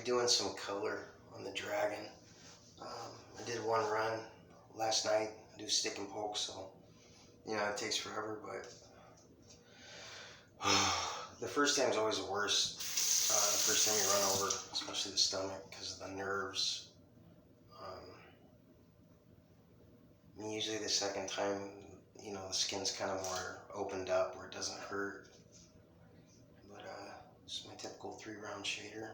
redoing some color on the Dragon. I did one run last night. I do stick and poke, so it takes forever. But the first time is always the worst. The first time you run over, especially the stomach, because of the nerves. Usually the second time, the skin's kind of more opened up where it doesn't hurt. But this is my typical 3-round shader.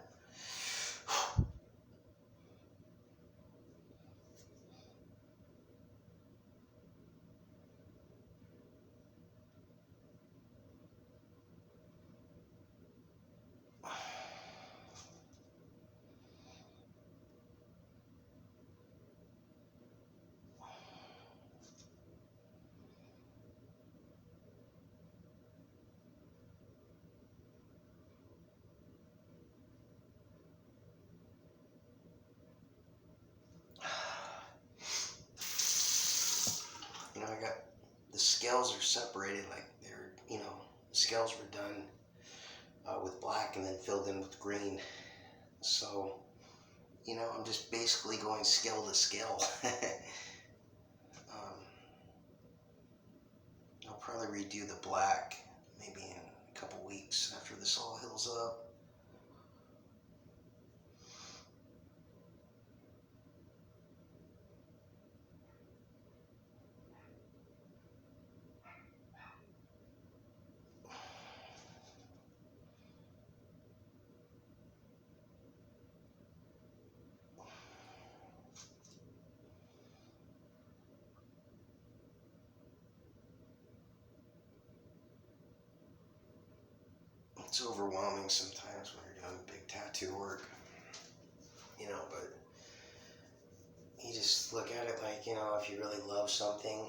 I got the scales are separated, like the scales were done with black and then filled in with green. So, I'm just basically going scale to scale. I'll probably redo the black maybe in a couple weeks after this all heals up. It's overwhelming sometimes when you're doing big tattoo work, but you just look at it like, if you really love something,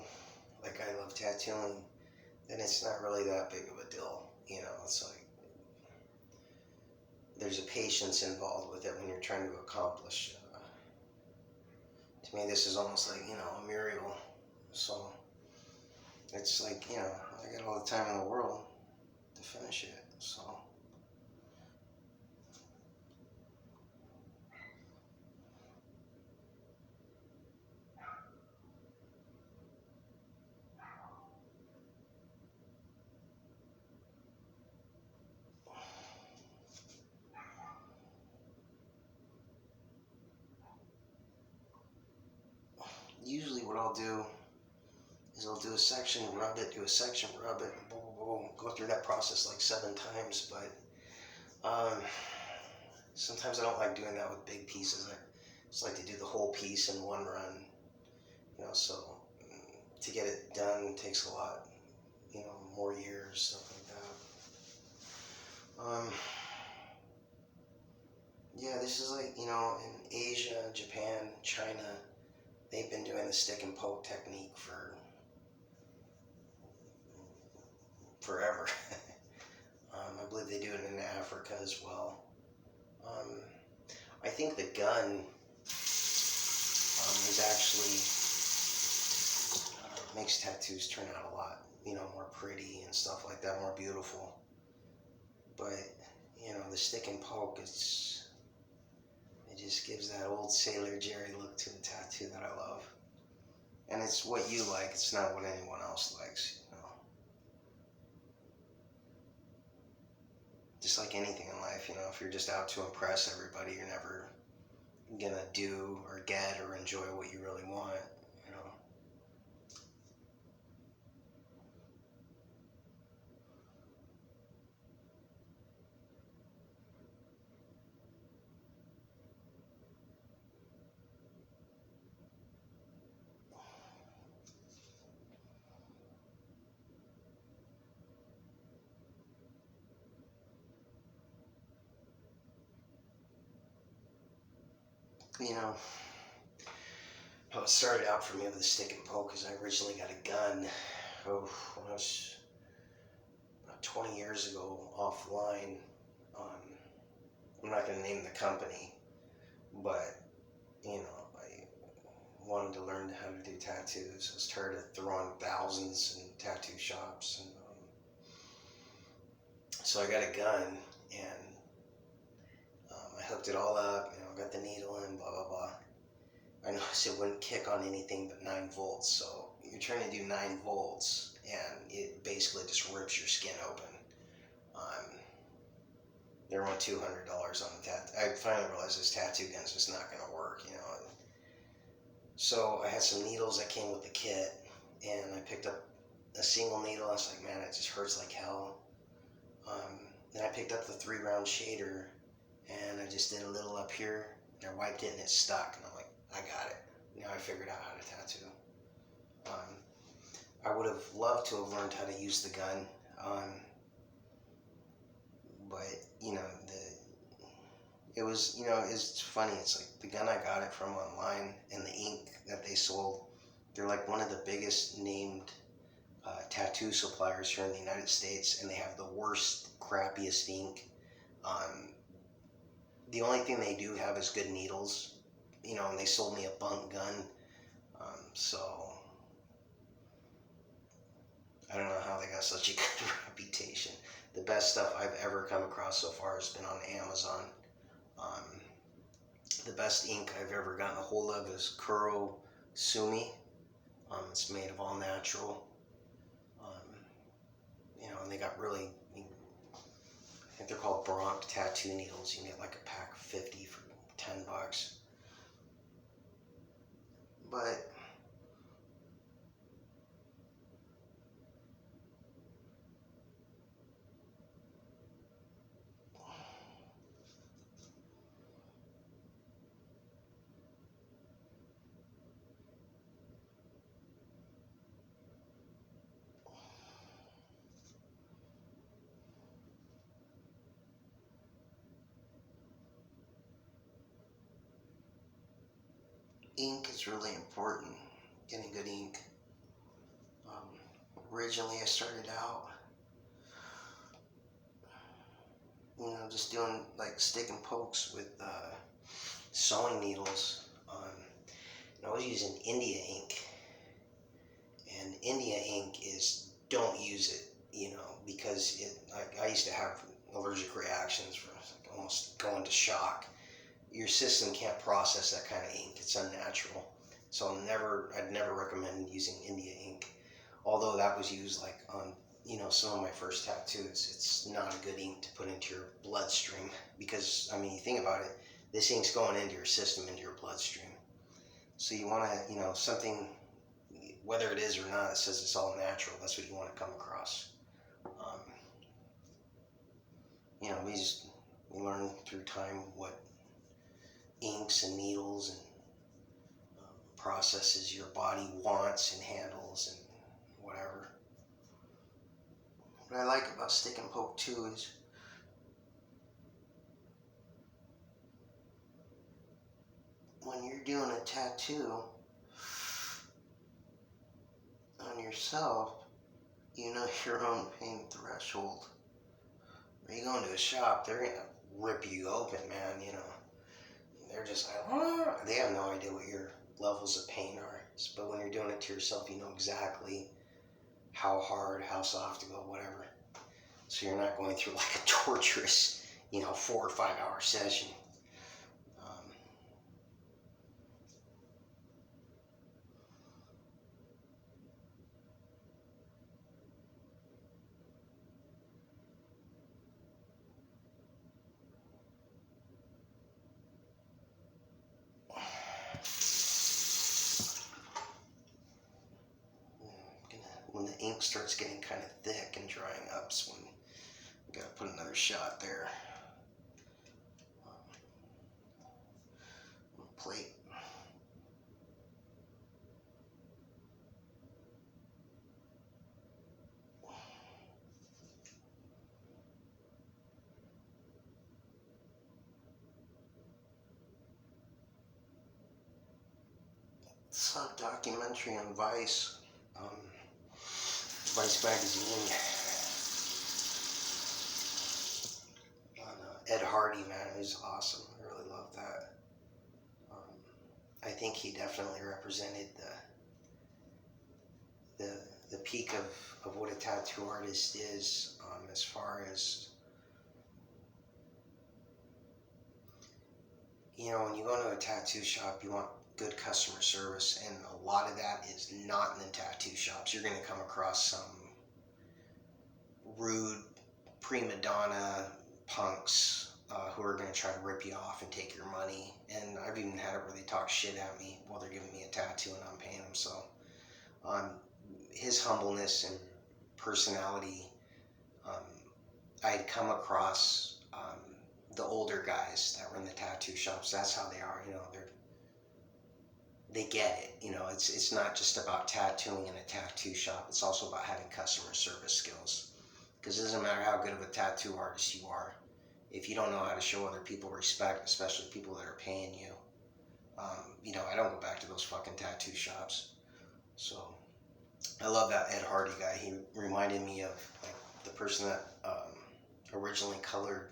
like I love tattooing, then it's not really that big of a deal. It's like there's a patience involved with it when you're trying to accomplish. To me, this is almost like, a miracle. So it's like, I got all the time in the world to finish it. So. Usually what I'll do is I'll do a section, rub it, do a section, rub it, boom, boom, boom, go through that process like 7 times. But sometimes I don't like doing that with big pieces. I just like to do the whole piece in one run. So to get it done takes a lot, more years, stuff like that. Yeah, this is like, in Asia, Japan, China, they've been doing the stick and poke technique for forever. I believe they do it in Africa as well. I think the gun is actually makes tattoos turn out a lot, more pretty and stuff like that, more beautiful. But the stick and poke, it just gives that old Sailor Jerry look to the tattoo that I love. And it's what you like, it's not what anyone else likes, Just like anything in life, if you're just out to impress everybody, you're never gonna do or get or enjoy what you really want, How it started out for me with the stick and poke is I originally got a gun when I was about 20 years ago offline. I'm not going to name the company, but I wanted to learn how to do tattoos. I was tired of throwing thousands in tattoo shops, and so I got a gun, and I hooked it all up, got the needle in, blah, blah, blah. I noticed it wouldn't kick on anything but 9 volts. So you're trying to do 9 volts and it basically just rips your skin open. There went $200 on the tattoo. I finally realized this tattoo gun's just not going to work, So I had some needles that came with the kit, and I picked up a single needle. I was like, man, it just hurts like hell. Then I picked up the 3-round shader, and I just did a little up here, and I wiped it, and it stuck. And I'm like, I got it. Now I figured out how to tattoo. I would have loved to have learned how to use the gun, but it was, it's funny. It's like the gun I got it from online, and the ink that they sold, they're like one of the biggest named tattoo suppliers here in the United States, and they have the worst, crappiest ink. The only thing they do have is good needles, and they sold me a bunk gun. So I don't know how they got such a good reputation. The best stuff I've ever come across so far has been on Amazon. The best ink I've ever gotten a hold of is Kuro Sumi. It's made of all natural. And they got really, I think they're called Bronx tattoo needles. You can get like a pack of 50 for $10. But ink is really important, getting good ink. Originally I started out, just doing like stick and pokes with sewing needles. And I was using India ink, and India ink is, don't use it, because I used to have allergic reactions from almost going to shock. Your system can't process that kind of ink. It's unnatural. So I'd never recommend using India ink. Although that was used like on, some of my first tattoos. It's not a good ink to put into your bloodstream because, you think about it, this ink's going into your system, into your bloodstream. So you want to, something, whether it is or not, it says it's all natural. That's what you want to come across. We learn through time what inks and needles and processes your body wants and handles and whatever. What I like about stick and poke too is when you're doing a tattoo on yourself, you know your own pain threshold. When you go into a shop, they're gonna rip you open, man. They're just like, they have no idea what your levels of pain are. But when you're doing it to yourself, you know exactly how hard, how soft to go, whatever. So you're not going through like a torturous, 4 or 5 hour session. When the ink starts getting kind of thick and drying up, is when you gotta put another shot there. Plate. Saw a documentary on Vice. Vice magazine on Ed Hardy, man. It was awesome. I really loved that. I think he definitely represented the peak of what a tattoo artist is, as far as when you go to a tattoo shop, you want good customer service, and a lot of that is not in the tattoo shops. You're going to come across some rude prima donna punks who are going to try to rip you off and take your money. And I've even had it where they talk shit at me while they're giving me a tattoo and I'm paying them. So um, his humbleness and personality, um, I had come across the older guys that run the tattoo shops. That's how they are. They get it. It's not just about tattooing in a tattoo shop. It's also about having customer service skills. Because it doesn't matter how good of a tattoo artist you are, if you don't know how to show other people respect, especially people that are paying you. I don't go back to those fucking tattoo shops. So I love that Ed Hardy guy. He reminded me of like the person that originally colored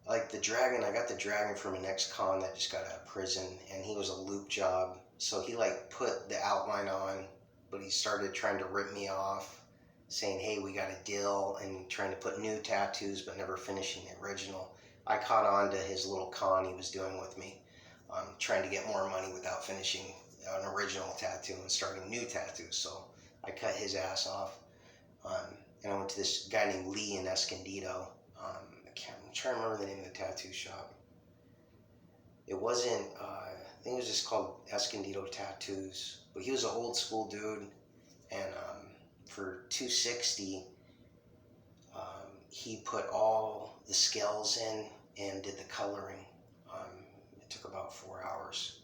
like the dragon. I got the dragon from an ex-con that just got out of prison, and he was a loop job. So he like put the outline on, but he started trying to rip me off, saying, "Hey, we got a deal," and trying to put new tattoos, but never finishing the original. I caught on to his little con he was doing with me, trying to get more money without finishing an original tattoo and starting new tattoos. So I cut his ass off, and I went to this guy named Lee in Escondido. I'm trying to remember the name of the tattoo shop. It wasn't, I think it was just called Escondido Tattoos. But he was an old school dude, and for $260, he put all the scales in and did the coloring. It took about 4 hours.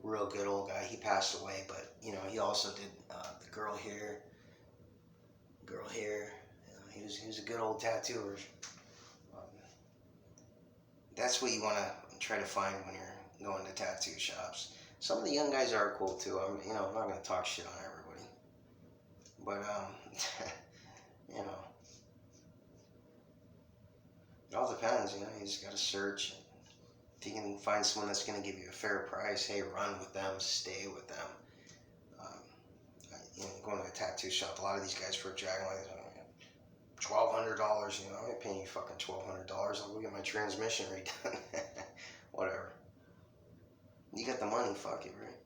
Real good old guy. He passed away, but he also did the girl here. He was a good old tattooer. That's what you want to try to find when you're going to tattoo shops. Some of the young guys are cool too. I'm not going to talk shit on everybody, but it all depends. You just got to search. If you can find someone that's going to give you a fair price, hey, run with them, stay with them. Going to a tattoo shop, a lot of these guys for a dragon like $1,200. I'm not paying you fucking $1,200. I'll go get my transmission redone. Whatever. You got the money, fuck it, right?